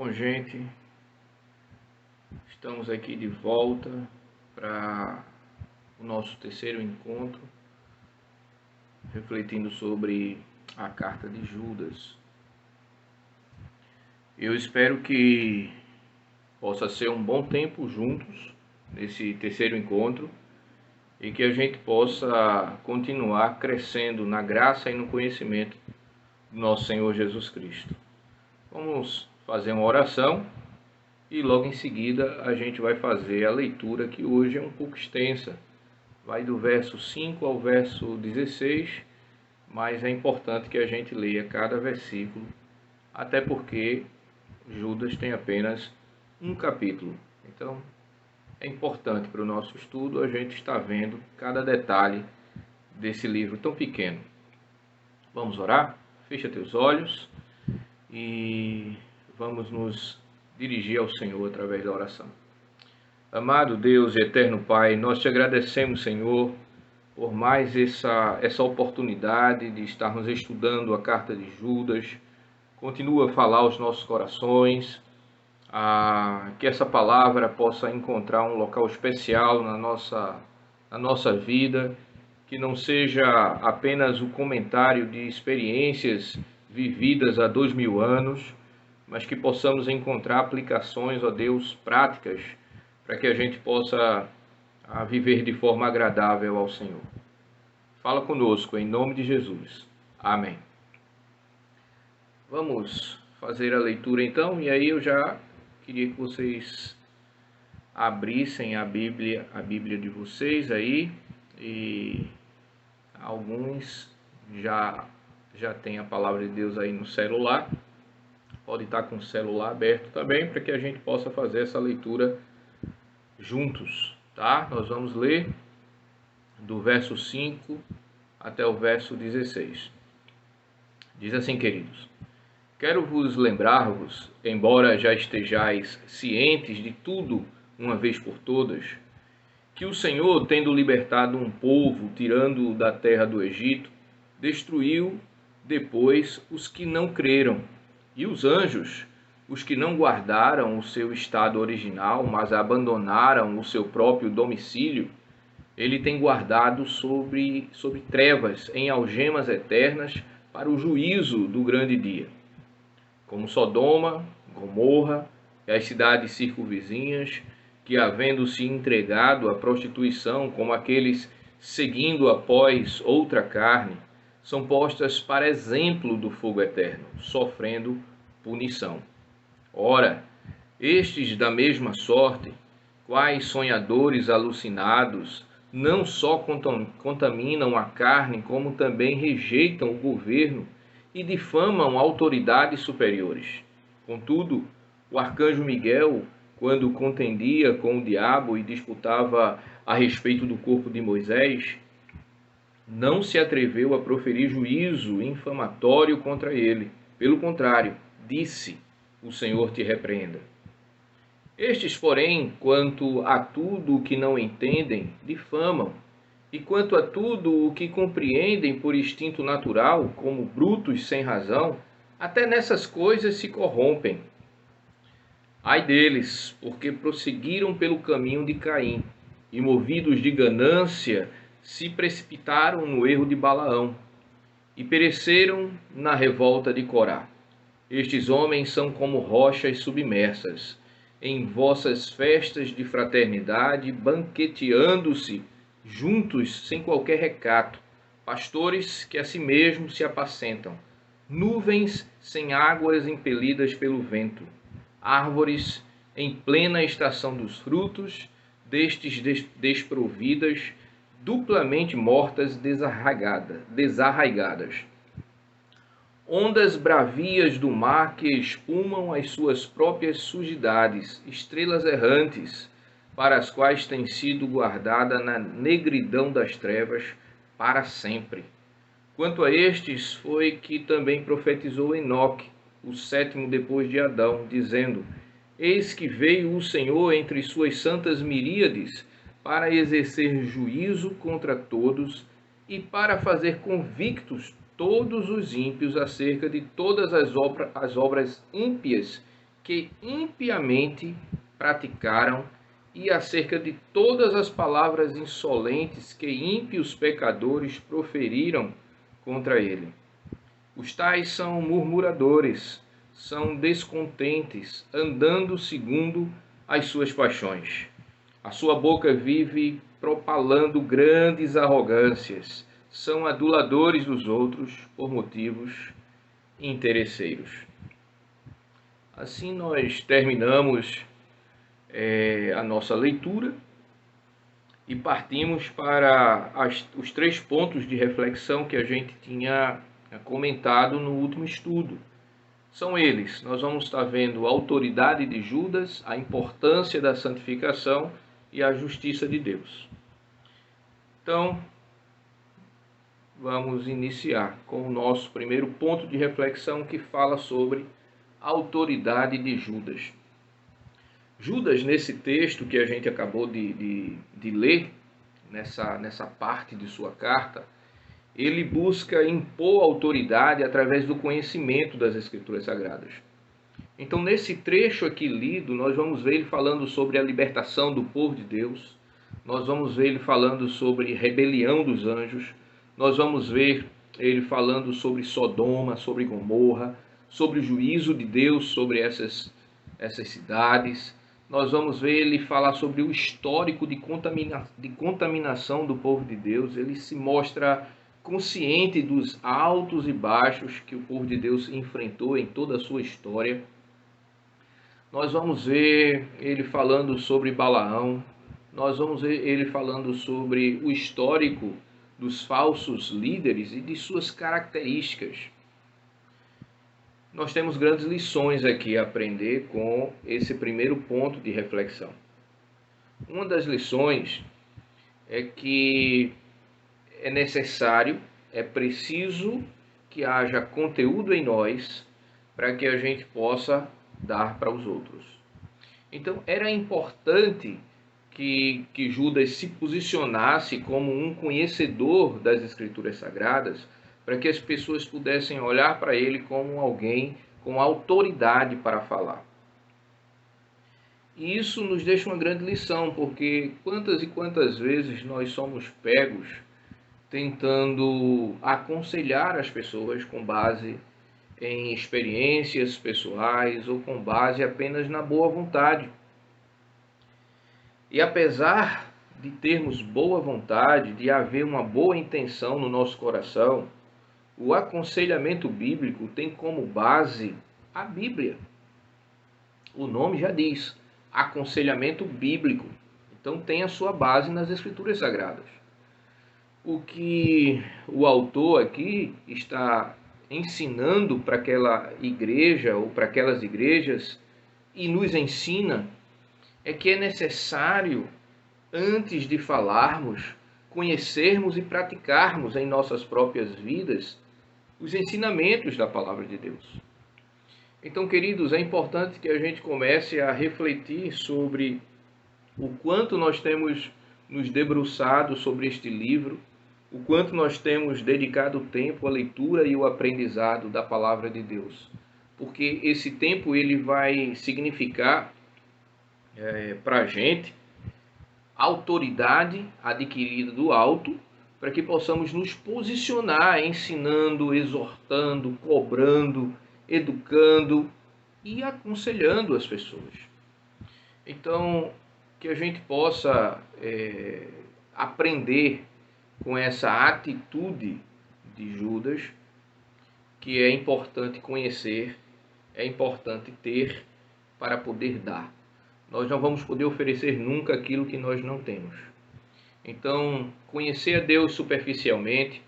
Bom, gente, estamos aqui de volta para o nosso terceiro encontro, refletindo sobre a carta de Judas. Eu espero que possa ser um bom tempo juntos nesse terceiro encontro e que a gente possa continuar crescendo na graça e no conhecimento do nosso Senhor Jesus Cristo. Vamos fazer uma oração e logo em seguida a gente vai fazer a leitura, que hoje é um pouco extensa. Vai do verso 5 ao verso 16, mas é importante que a gente leia cada versículo, até porque Judas tem apenas um capítulo. Então é importante para o nosso estudo a gente estar vendo cada detalhe desse livro tão pequeno. Vamos orar? Fecha teus olhos e vamos nos dirigir ao Senhor através da oração. Amado Deus e eterno Pai, nós te agradecemos, Senhor, por mais essa oportunidade de estarmos estudando a carta de Judas. Continua a falar aos nossos corações, que essa palavra possa encontrar um local especial na nossa vida, que não seja apenas o comentário de experiências vividas há 2000 anos, mas que possamos encontrar aplicações, ó Deus, práticas, para que a gente possa viver de forma agradável ao Senhor. Fala conosco, em nome de Jesus. Amém. Vamos fazer a leitura então, e aí eu já queria que vocês abrissem a Bíblia de vocês aí, e alguns já tem a palavra de Deus aí no celular. Pode estar com o celular aberto também, para que a gente possa fazer essa leitura juntos, tá? Nós vamos ler do verso 5 até o verso 16. Diz assim, queridos: quero vos lembrar-vos, embora já estejais cientes de tudo uma vez por todas, que o Senhor, tendo libertado um povo, tirando-o da terra do Egito, destruiu depois os que não creram. E os anjos, os que não guardaram o seu estado original, mas abandonaram o seu próprio domicílio, ele tem guardado sobre trevas, em algemas eternas, para o juízo do grande dia. Como Sodoma, Gomorra e as cidades circunvizinhas, que, havendo se entregado à prostituição, como aqueles seguindo após outra carne, são postas para exemplo do fogo eterno, sofrendo punição. Ora, estes da mesma sorte, quais sonhadores alucinados, não só contaminam a carne, como também rejeitam o governo e difamam autoridades superiores. Contudo, o arcanjo Miguel, quando contendia com o diabo e disputava a respeito do corpo de Moisés, não se atreveu a proferir juízo infamatório contra ele. Pelo contrário, disse: o Senhor te repreenda. Estes, porém, quanto a tudo o que não entendem, difamam, e quanto a tudo o que compreendem por instinto natural, como brutos sem razão, até nessas coisas se corrompem. Ai deles, porque prosseguiram pelo caminho de Caim, e movidos de ganância, se precipitaram no erro de Balaão, e pereceram na revolta de Corá. Estes homens são como rochas submersas, em vossas festas de fraternidade, banqueteando-se juntos sem qualquer recato, pastores que a si mesmos se apacentam, nuvens sem águas impelidas pelo vento, árvores em plena estação dos frutos, destes desprovidas, duplamente mortas, desarraigadas. Ondas bravias do mar que espumam as suas próprias sujidades, estrelas errantes, para as quais tem sido guardada na negridão das trevas para sempre. Quanto a estes, foi que também profetizou Enoque, o sétimo depois de Adão, dizendo: eis que veio o Senhor entre suas santas miríades, para exercer juízo contra todos e para fazer convictos todos os ímpios acerca de todas as obras ímpias que impiamente praticaram e acerca de todas as palavras insolentes que ímpios pecadores proferiram contra ele. Os tais são murmuradores, são descontentes, andando segundo as suas paixões. A sua boca vive propalando grandes arrogâncias, são aduladores dos outros por motivos interesseiros. Assim nós terminamos a nossa leitura e partimos para os 3 pontos de reflexão que a gente tinha comentado no último estudo. São eles: nós vamos estar vendo a autoridade de Judas, a importância da santificação e a justiça de Deus. Então, vamos iniciar com o nosso primeiro ponto de reflexão, que fala sobre a autoridade de Judas. Judas, nesse texto que a gente acabou de ler, nessa parte de sua carta, ele busca impor autoridade através do conhecimento das Escrituras Sagradas. Então, nesse trecho aqui lido, nós vamos ver ele falando sobre a libertação do povo de Deus, nós vamos ver ele falando sobre rebelião dos anjos, nós vamos ver ele falando sobre Sodoma, sobre Gomorra, sobre o juízo de Deus sobre essas cidades. Nós vamos ver ele falar sobre o histórico de contaminação do povo de Deus. Ele se mostra consciente dos altos e baixos que o povo de Deus enfrentou em toda a sua história. Nós vamos ver ele falando sobre Balaão, nós vamos ver ele falando sobre o histórico dos falsos líderes e de suas características. Nós temos grandes lições aqui a aprender com esse primeiro ponto de reflexão. Uma das lições é que é necessário, é preciso que haja conteúdo em nós para que a gente possa dar para os outros. Então, era importante que Judas se posicionasse como um conhecedor das Escrituras Sagradas, para que as pessoas pudessem olhar para ele como alguém com autoridade para falar. E isso nos deixa uma grande lição, porque quantas e quantas vezes nós somos pegos tentando aconselhar as pessoas com base em experiências pessoais ou com base apenas na boa vontade. E apesar de termos boa vontade, de haver uma boa intenção no nosso coração, o aconselhamento bíblico tem como base a Bíblia. O nome já diz, aconselhamento bíblico. Então tem a sua base nas Escrituras Sagradas. O que o autor aqui está ensinando para aquela igreja ou para aquelas igrejas e nos ensina é que é necessário, antes de falarmos, conhecermos e praticarmos em nossas próprias vidas os ensinamentos da palavra de Deus. Então, queridos, é importante que a gente comece a refletir sobre o quanto nós temos nos debruçado sobre este livro, o quanto nós temos dedicado tempo à leitura e ao aprendizado da palavra de Deus. Porque esse tempo ele vai significar para a gente autoridade adquirida do alto, para que possamos nos posicionar ensinando, exortando, cobrando, educando e aconselhando as pessoas. Então, que a gente possa aprender com essa atitude de Judas, que é importante conhecer, é importante ter para poder dar. Nós não vamos poder oferecer nunca aquilo que nós não temos. Então, conhecer a Deus superficialmente,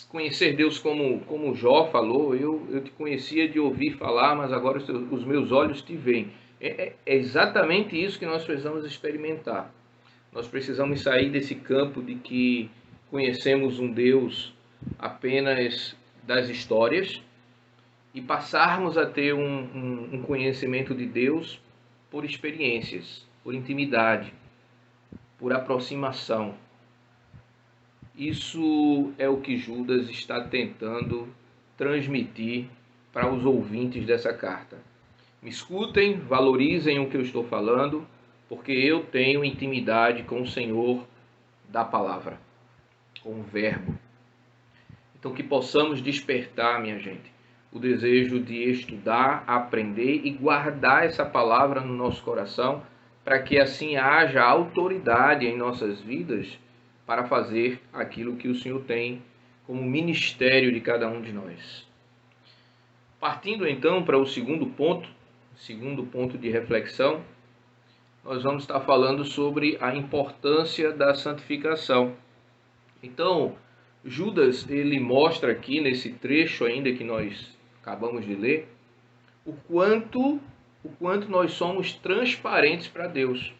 conhecer Deus como Jó falou, eu te conhecia de ouvir falar, mas agora os meus olhos te veem. É exatamente isso que nós precisamos experimentar. Nós precisamos sair desse campo de que conhecemos um Deus apenas das histórias e passarmos a ter um conhecimento de Deus por experiências, por intimidade, por aproximação. Isso é o que Judas está tentando transmitir para os ouvintes dessa carta. Me escutem, valorizem o que eu estou falando, porque eu tenho intimidade com o Senhor da palavra, com o verbo. Então que possamos despertar, minha gente, o desejo de estudar, aprender e guardar essa palavra no nosso coração, para que assim haja autoridade em nossas vidas para fazer aquilo que o Senhor tem como ministério de cada um de nós. Partindo então para o segundo ponto de reflexão, nós vamos estar falando sobre a importância da santificação. Então, Judas, ele mostra aqui nesse trecho ainda que nós acabamos de ler, o quanto nós somos transparentes para Deus.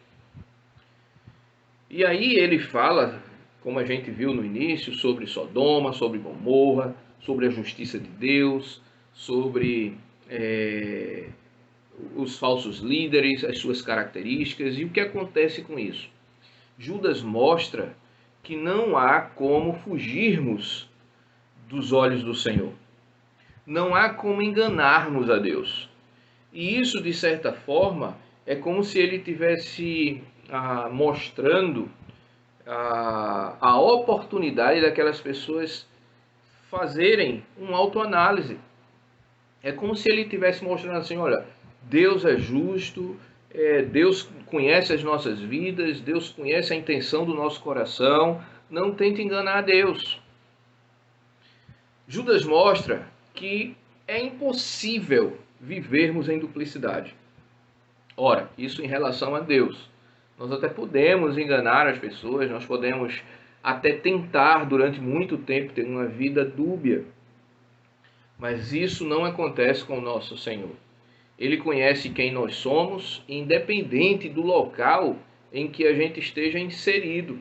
E aí ele fala, como a gente viu no início, sobre Sodoma, sobre Gomorra, sobre a justiça de Deus, sobre os falsos líderes, as suas características e o que acontece com isso. Judas mostra que não há como fugirmos dos olhos do Senhor. Não há como enganarmos a Deus. E isso, de certa forma, é como se ele estivesse mostrando a oportunidade daquelas pessoas fazerem uma autoanálise. É como se ele estivesse mostrando assim, olha, Deus é justo, Deus conhece as nossas vidas, Deus conhece a intenção do nosso coração, não tente enganar a Deus. Judas mostra que é impossível vivermos em duplicidade. Ora, isso em relação a Deus. Nós até podemos enganar as pessoas, nós podemos até tentar durante muito tempo ter uma vida dúbia. Mas isso não acontece com o nosso Senhor. Ele conhece quem nós somos, independente do local em que a gente esteja inserido.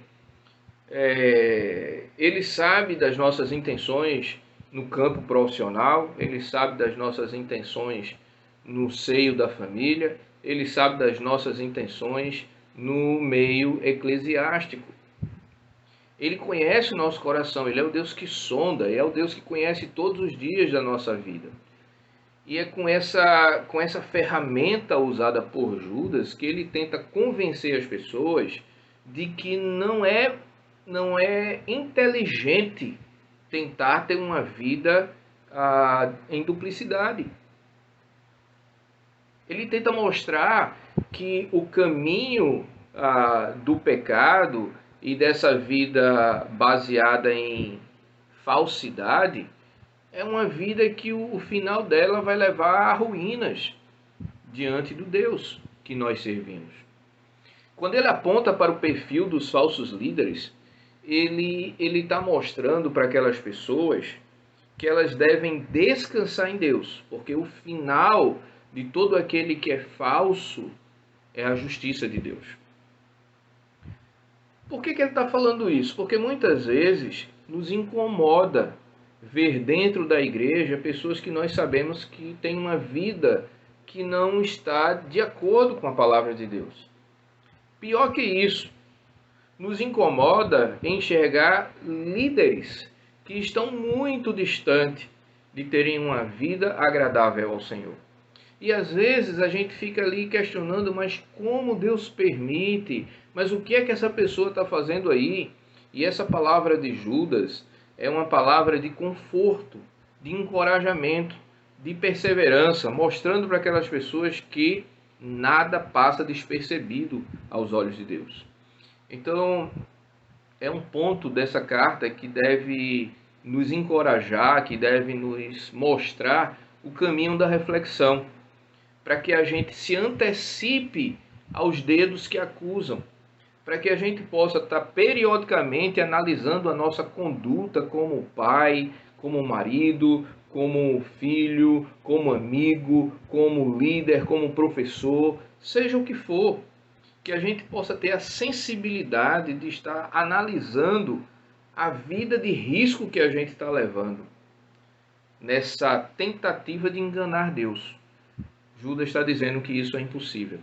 Ele sabe das nossas intenções no campo profissional, ele sabe das nossas intenções no seio da família, ele sabe das nossas intenções no meio eclesiástico. Ele conhece o nosso coração, ele é o Deus que sonda, é o Deus que conhece todos os dias da nossa vida. E é com essa ferramenta usada por Judas que ele tenta convencer as pessoas de que não é inteligente tentar ter uma vida em duplicidade. Ele tenta mostrar que o caminho do pecado e dessa vida baseada em falsidade é uma vida que o final dela vai levar a ruínas diante do Deus que nós servimos. Quando ele aponta para o perfil dos falsos líderes, ele está mostrando para aquelas pessoas que elas devem descansar em Deus, porque o final de todo aquele que é falso é a justiça de Deus. Por que ele está falando isso? Porque muitas vezes nos incomoda ver dentro da igreja pessoas que nós sabemos que têm uma vida que não está de acordo com a palavra de Deus. Pior que isso, nos incomoda enxergar líderes que estão muito distantes de terem uma vida agradável ao Senhor. E às vezes a gente fica ali questionando, mas como Deus permite? Mas o que é que essa pessoa está fazendo aí? E essa palavra de Judas é uma palavra de conforto, de encorajamento, de perseverança, mostrando para aquelas pessoas que nada passa despercebido aos olhos de Deus. Então, é um ponto dessa carta que deve nos encorajar, que deve nos mostrar o caminho da reflexão, para que a gente se antecipe aos dedos que acusam, para que a gente possa estar periodicamente analisando a nossa conduta como pai, como marido, como filho, como amigo, como líder, como professor, seja o que for, que a gente possa ter a sensibilidade de estar analisando a vida de risco que a gente está levando nessa tentativa de enganar Deus. Judas está dizendo que isso é impossível.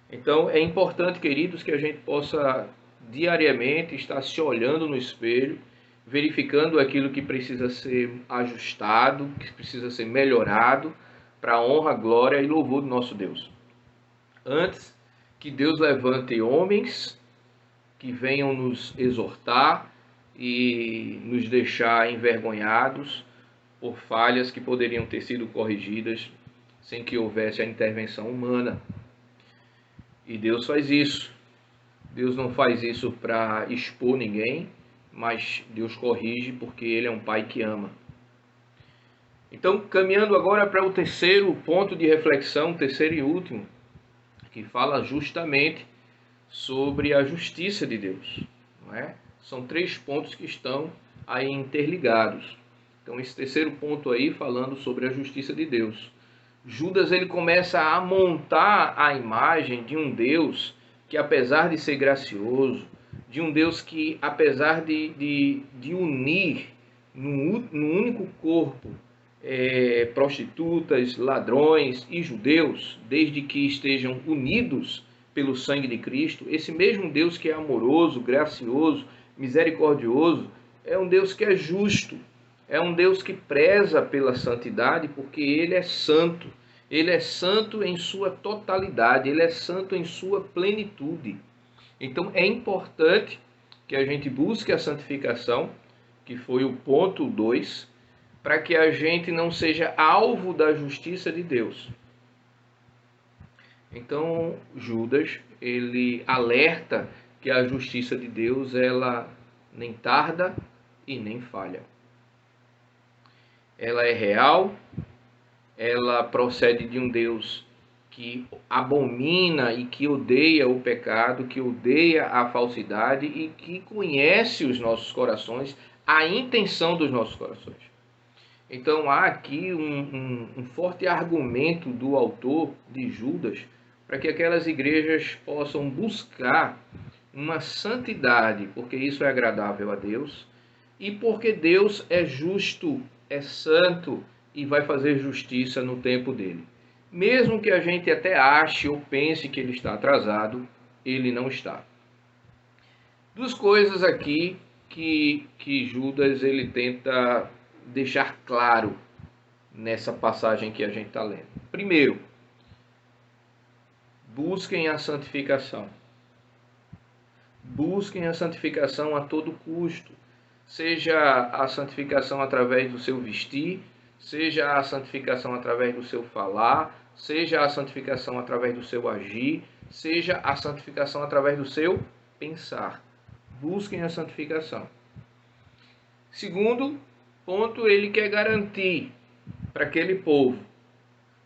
Então é importante, queridos, que a gente possa diariamente estar se olhando no espelho, verificando aquilo que precisa ser ajustado, que precisa ser melhorado, para a honra, glória e louvor do nosso Deus. Antes que Deus levante homens que venham nos exortar e nos deixar envergonhados por falhas que poderiam ter sido corrigidas sem que houvesse a intervenção humana. E Deus faz isso. Deus não faz isso para expor ninguém, mas Deus corrige porque Ele é um Pai que ama. Então, caminhando agora para o terceiro ponto de reflexão, terceiro e último, que fala justamente sobre a justiça de Deus, não é? São 3 pontos que estão aí interligados. Então, esse terceiro ponto aí falando sobre a justiça de Deus. Judas ele começa a montar a imagem de um Deus que, apesar de ser gracioso, de um Deus que, apesar de unir no único corpo prostitutas, ladrões e judeus, desde que estejam unidos pelo sangue de Cristo, esse mesmo Deus que é amoroso, gracioso, misericordioso, é um Deus que é justo, é um Deus que preza pela santidade, porque Ele é santo. Ele é santo em sua totalidade, Ele é santo em sua plenitude. Então é importante que a gente busque a santificação, que foi o ponto 2, para que a gente não seja alvo da justiça de Deus. Então, Judas, ele alerta que a justiça de Deus, ela nem tarda e nem falha. Ela é real, ela procede de um Deus que abomina e que odeia o pecado, que odeia a falsidade e que conhece os nossos corações, a intenção dos nossos corações. Então há aqui um forte argumento do autor de Judas para que aquelas igrejas possam buscar uma santidade, porque isso é agradável a Deus, e porque Deus é justo, é santo e vai fazer justiça no tempo dele. Mesmo que a gente até ache ou pense que ele está atrasado, ele não está. Duas coisas aqui que Judas ele tenta deixar claro nessa passagem que a gente está lendo. Primeiro, busquem a santificação. Busquem a santificação a todo custo. Seja a santificação através do seu vestir, seja a santificação através do seu falar, seja a santificação através do seu agir, seja a santificação através do seu pensar. Busquem a santificação. Segundo ponto, ele quer garantir para aquele povo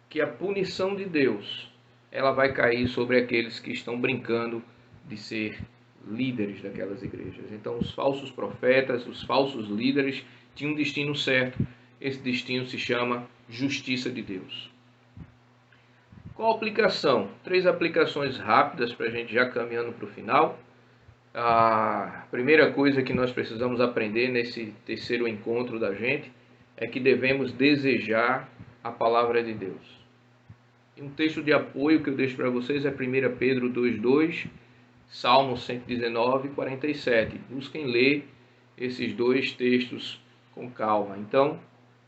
que a punição de Deus ela vai cair sobre aqueles que estão brincando de ser líderes daquelas igrejas. Então, os falsos profetas, os falsos líderes tinham um destino certo. Esse destino se chama justiça de Deus. Qual a aplicação? 3 aplicações rápidas para a gente já caminhando para o final. A primeira coisa que nós precisamos aprender nesse terceiro encontro da gente é que devemos desejar a palavra de Deus. E um texto de apoio que eu deixo para vocês é 1 Pedro 2,2, Salmo 119, 47. Busquem ler esses 2 textos com calma. Então,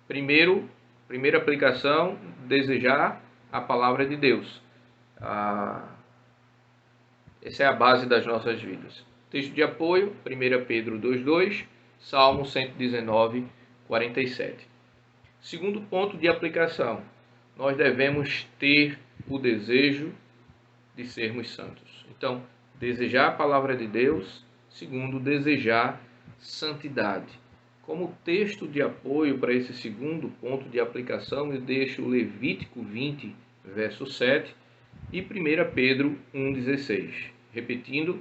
primeira aplicação, desejar a palavra de Deus. Essa é a base das nossas vidas. Texto de apoio, 1 Pedro 2,2, Salmo 119, 47. Segundo ponto de aplicação, nós devemos ter o desejo de sermos santos. Então, desejar a palavra de Deus. Segundo, desejar santidade. Como texto de apoio para esse segundo ponto de aplicação, eu deixo Levítico 20, verso 7 e 1 Pedro 1,16. Repetindo,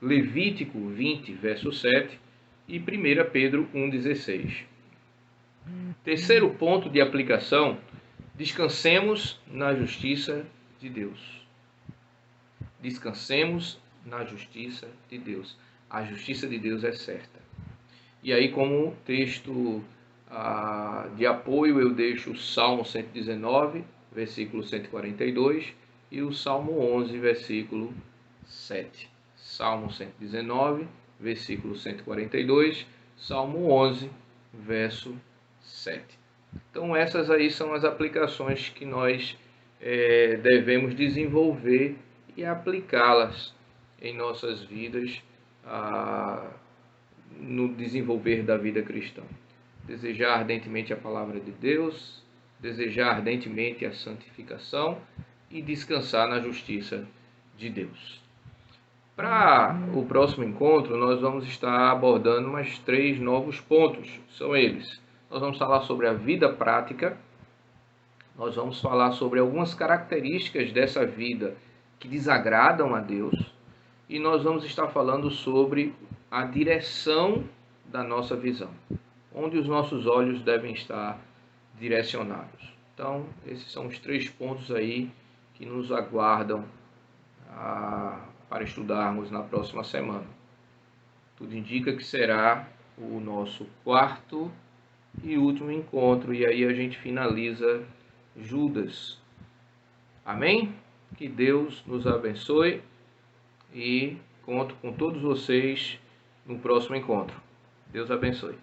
Levítico 20, verso 7 e 1 Pedro 1,16. Terceiro ponto de aplicação, descansemos na justiça de Deus. Descansemos na justiça de Deus. A justiça de Deus é certa. E aí, como texto de apoio, eu deixo o Salmo 119, versículo 142, e o Salmo 11, versículo 7. Salmo 119, versículo 142, Salmo 11, verso 7. Então essas aí são as aplicações que nós devemos desenvolver e aplicá-las em nossas vidas no desenvolver da vida cristã. Desejar ardentemente a palavra de Deus, desejar ardentemente a santificação e descansar na justiça de Deus. Para o próximo encontro, nós vamos estar abordando mais 3 novos pontos. São eles: nós vamos falar sobre a vida prática, nós vamos falar sobre algumas características dessa vida que desagradam a Deus, e nós vamos estar falando sobre a direção da nossa visão, onde os nossos olhos devem estar direcionados. Então, esses são os 3 pontos aí que nos aguardam para estudarmos na próxima semana. Tudo indica que será o nosso 4º e último encontro, e aí a gente finaliza Judas. Amém? Que Deus nos abençoe e conto com todos vocês no próximo encontro. Deus abençoe.